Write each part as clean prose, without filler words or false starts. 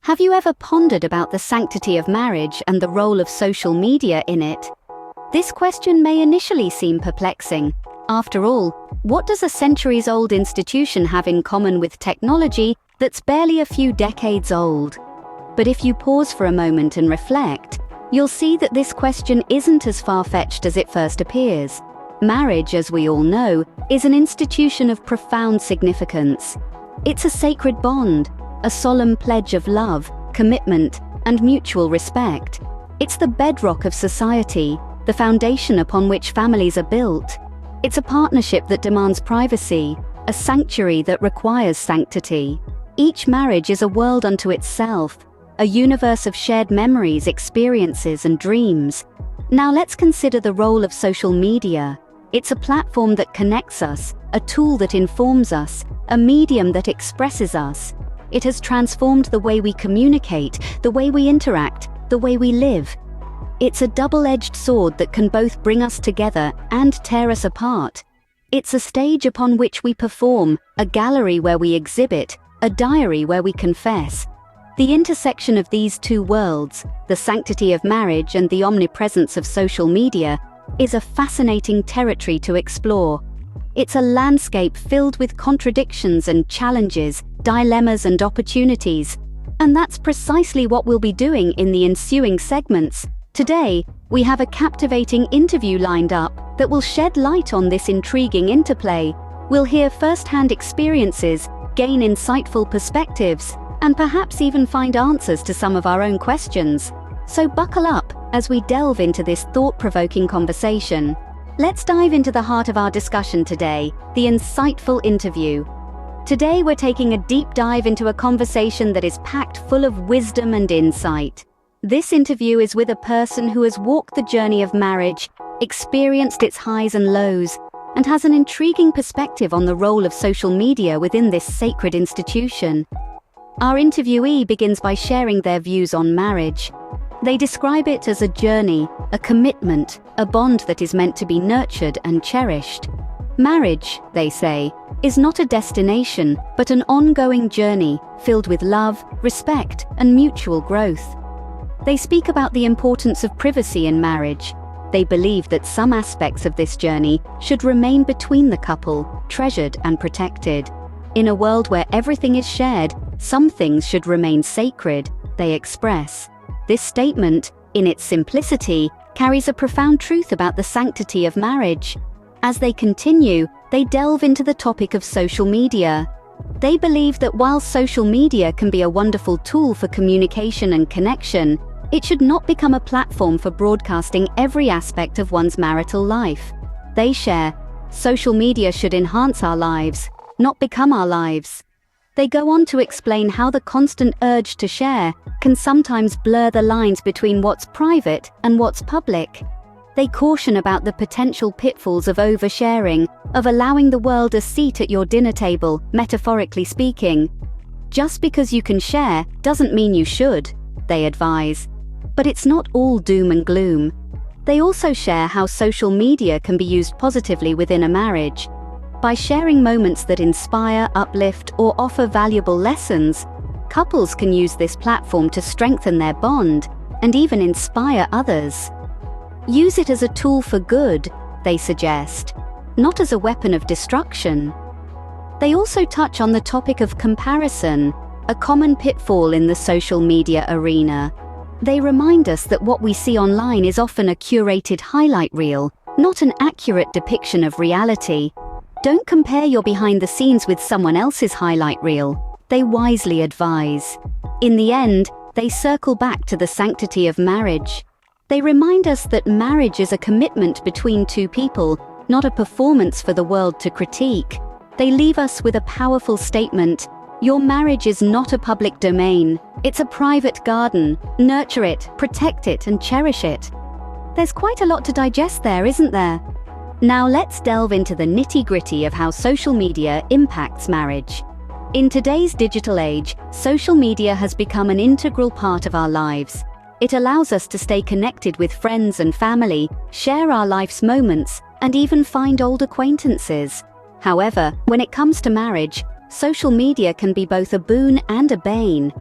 Have you ever pondered about the sanctity of marriage and the role of social media in it? This question may initially seem perplexing. After all, what does a centuries-old institution have in common with technology that's barely a few decades old? But if you pause for a moment and reflect, you'll see that this question isn't as far-fetched as it first appears. Marriage, as we all know, is an institution of profound significance. It's a sacred bond, a solemn pledge of love, commitment, and mutual respect. It's the bedrock of society, the foundation upon which families are built. It's a partnership that demands privacy, a sanctuary that requires sanctity. Each marriage is a world unto itself, a universe of shared memories, experiences, and dreams. Now let's consider the role of social media. It's a platform that connects us, a tool that informs us, a medium that expresses us. It has transformed the way we communicate, the way we interact, the way we live. It's a double-edged sword that can both bring us together and tear us apart. It's a stage upon which we perform, a gallery where we exhibit, a diary where we confess. The intersection of these two worlds, the sanctity of marriage and the omnipresence of social media, is a fascinating territory to explore. It's a landscape filled with contradictions and challenges, dilemmas and opportunities. And that's precisely what we'll be doing in the ensuing segments. Today, we have a captivating interview lined up that will shed light on this intriguing interplay. We'll hear first-hand experiences, gain insightful perspectives, and perhaps even find answers to some of our own questions. So buckle up as we delve into this thought-provoking conversation. Let's dive into the heart of our discussion today, the insightful interview. Today we're taking a deep dive into a conversation that is packed full of wisdom and insight. This interview is with a person who has walked the journey of marriage, experienced its highs and lows, and has an intriguing perspective on the role of social media within this sacred institution. Our interviewee begins by sharing their views on marriage. They describe it as a journey, a commitment, a bond that is meant to be nurtured and cherished. Marriage, they say, is not a destination, but an ongoing journey filled with love, respect, and mutual growth. They speak about the importance of privacy in marriage. They believe that some aspects of this journey should remain between the couple, treasured and protected. In a world where everything is shared, some things should remain sacred, they express. This statement, in its simplicity, carries a profound truth about the sanctity of marriage. As they continue, they delve into the topic of social media. They believe that while social media can be a wonderful tool for communication and connection, it should not become a platform for broadcasting every aspect of one's marital life. They share, social media should enhance our lives, not become our lives. They go on to explain how the constant urge to share can sometimes blur the lines between what's private and what's public. They caution about the potential pitfalls of oversharing, of allowing the world a seat at your dinner table, metaphorically speaking. Just because you can share doesn't mean you should, they advise. But it's not all doom and gloom. They also share how social media can be used positively within a marriage. By sharing moments that inspire, uplift, or offer valuable lessons, couples can use this platform to strengthen their bond and even inspire others. Use it as a tool for good, they suggest, not as a weapon of destruction. They also touch on the topic of comparison, a common pitfall in the social media arena. They remind us that what we see online is often a curated highlight reel, not an accurate depiction of reality. Don't compare your behind the scenes with someone else's highlight reel, they wisely advise. In the end, they circle back to the sanctity of marriage. They remind us that marriage is a commitment between two people, not a performance for the world to critique. They leave us with a powerful statement: your marriage is not a public domain. It's a private garden. Nurture it, protect it, and cherish it. There's quite a lot to digest there, isn't there? Now let's delve into the nitty-gritty of how social media impacts marriage. In today's digital age, social media has become an integral part of our lives. It allows us to stay connected with friends and family, share our life's moments, and even find old acquaintances. However, when it comes to marriage, social media can be both a boon and a bane.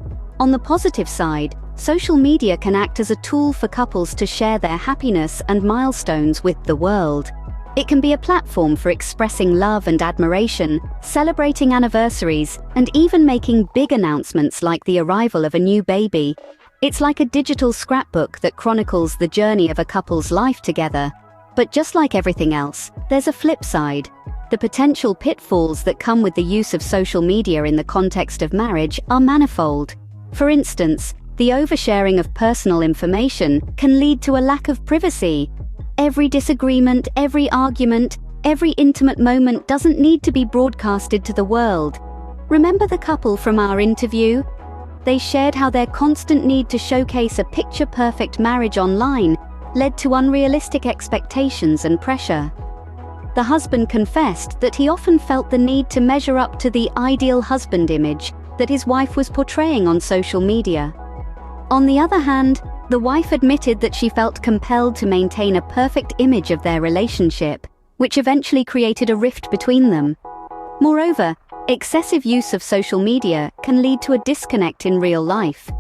On the positive side, social media can act as a tool for couples to share their happiness and milestones with the world. It can be a platform for expressing love and admiration, celebrating anniversaries, and even making big announcements like the arrival of a new baby. It's like a digital scrapbook that chronicles the journey of a couple's life together. But just like everything else, there's a flip side. The potential pitfalls that come with the use of social media in the context of marriage are manifold. For instance, the oversharing of personal information can lead to a lack of privacy. Every disagreement, every argument, every intimate moment doesn't need to be broadcasted to the world. Remember the couple from our interview? They shared how their constant need to showcase a picture-perfect marriage online led to unrealistic expectations and pressure. The husband confessed that he often felt the need to measure up to the ideal husband image that his wife was portraying on social media. On the other hand, the wife admitted that she felt compelled to maintain a perfect image of their relationship, which eventually created a rift between them. Moreover, excessive use of social media can lead to a disconnect in real life.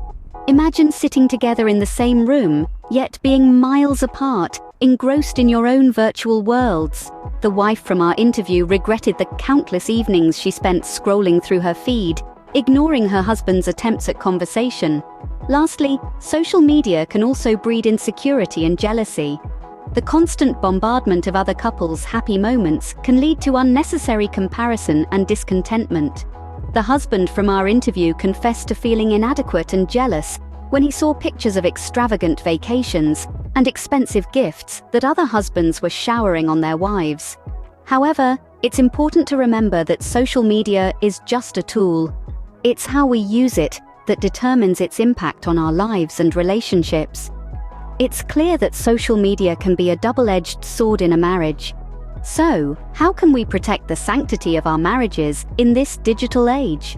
Imagine sitting together in the same room, yet being miles apart, engrossed in your own virtual worlds. The wife from our interview regretted the countless evenings she spent scrolling through her feed, ignoring her husband's attempts at conversation. Lastly, social media can also breed insecurity and jealousy. The constant bombardment of other couples' happy moments can lead to unnecessary comparison and discontentment. The husband from our interview confessed to feeling inadequate and jealous when he saw pictures of extravagant vacations and expensive gifts that other husbands were showering on their wives. However, it's important to remember that social media is just a tool. It's how we use it that determines its impact on our lives and relationships. It's clear that social media can be a double-edged sword in a marriage. So, how can we protect the sanctity of our marriages in this digital age?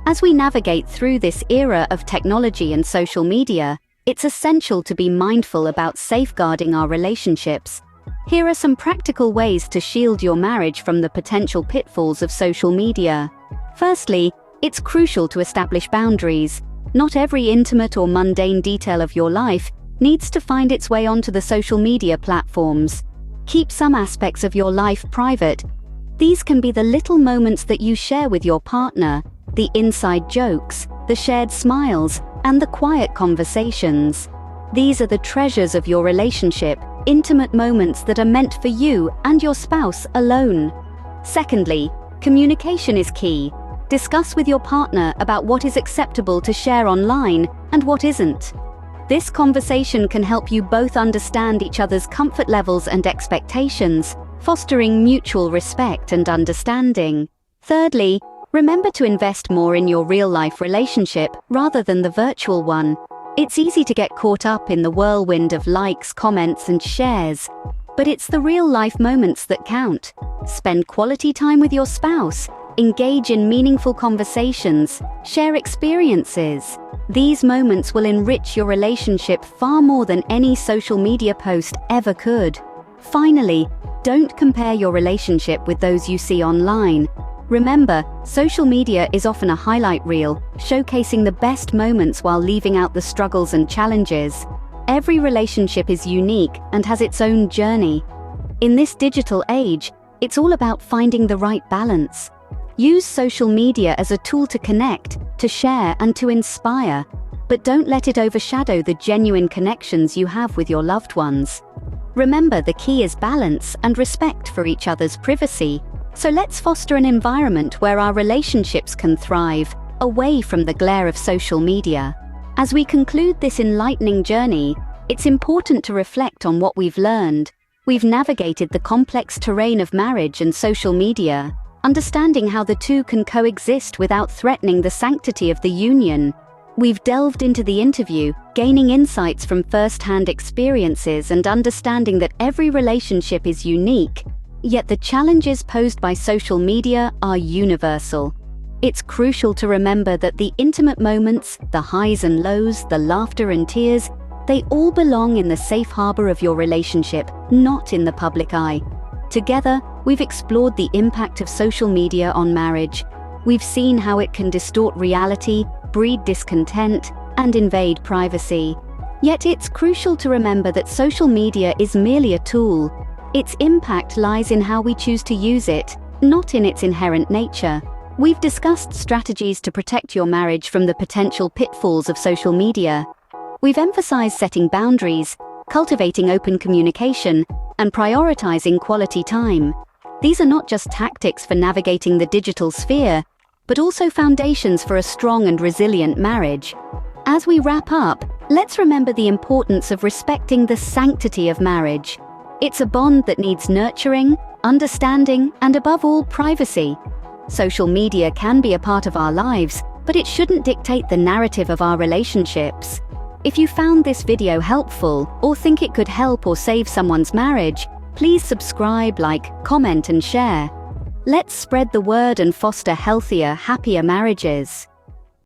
As we navigate through this era of technology and social media, it's essential to be mindful about safeguarding our relationships. Here are some practical ways to shield your marriage from the potential pitfalls of social media. Firstly, it's crucial to establish boundaries. Not every intimate or mundane detail of your life needs to find its way onto the social media platforms. Keep some aspects of your life private. These can be the little moments that you share with your partner, the inside jokes, the shared smiles, and the quiet conversations. These are the treasures of your relationship, intimate moments that are meant for you and your spouse alone. Secondly, communication is key. Discuss with your partner about what is acceptable to share online and what isn't. This conversation can help you both understand each other's comfort levels and expectations, fostering mutual respect and understanding. Thirdly, remember to invest more in your real-life relationship rather than the virtual one. It's easy to get caught up in the whirlwind of likes, comments, and shares. But it's the real-life moments that count. Spend quality time with your spouse. Engage in meaningful conversations, share experiences. These moments will enrich your relationship far more than any social media post ever could. Finally, don't compare your relationship with those you see online. Remember, social media is often a highlight reel, showcasing the best moments while leaving out the struggles and challenges. Every relationship is unique and has its own journey. In this digital age, it's all about finding the right balance. Use social media as a tool to connect, to share, and to inspire, but don't let it overshadow the genuine connections you have with your loved ones. Remember, the key is balance and respect for each other's privacy. So let's foster an environment where our relationships can thrive, away from the glare of social media. As we conclude this enlightening journey, it's important to reflect on what we've learned. We've navigated the complex terrain of marriage and social media, understanding how the two can coexist without threatening the sanctity of the union. We've delved into the interview, gaining insights from first-hand experiences and understanding that every relationship is unique, yet the challenges posed by social media are universal. It's crucial to remember that the intimate moments, the highs and lows, the laughter and tears, they all belong in the safe harbor of your relationship, not in the public eye. Together, we've explored the impact of social media on marriage. We've seen how it can distort reality, breed discontent, and invade privacy. Yet it's crucial to remember that social media is merely a tool. Its impact lies in how we choose to use it, not in its inherent nature. We've discussed strategies to protect your marriage from the potential pitfalls of social media. We've emphasized setting boundaries, cultivating open communication, and prioritizing quality time. These are not just tactics for navigating the digital sphere, but also foundations for a strong and resilient marriage. As we wrap up, let's remember the importance of respecting the sanctity of marriage. It's a bond that needs nurturing, understanding, and above all, privacy. Social media can be a part of our lives, but it shouldn't dictate the narrative of our relationships. If you found this video helpful, or think it could help or save someone's marriage, please subscribe, like, comment, and share. Let's spread the word and foster healthier, happier marriages.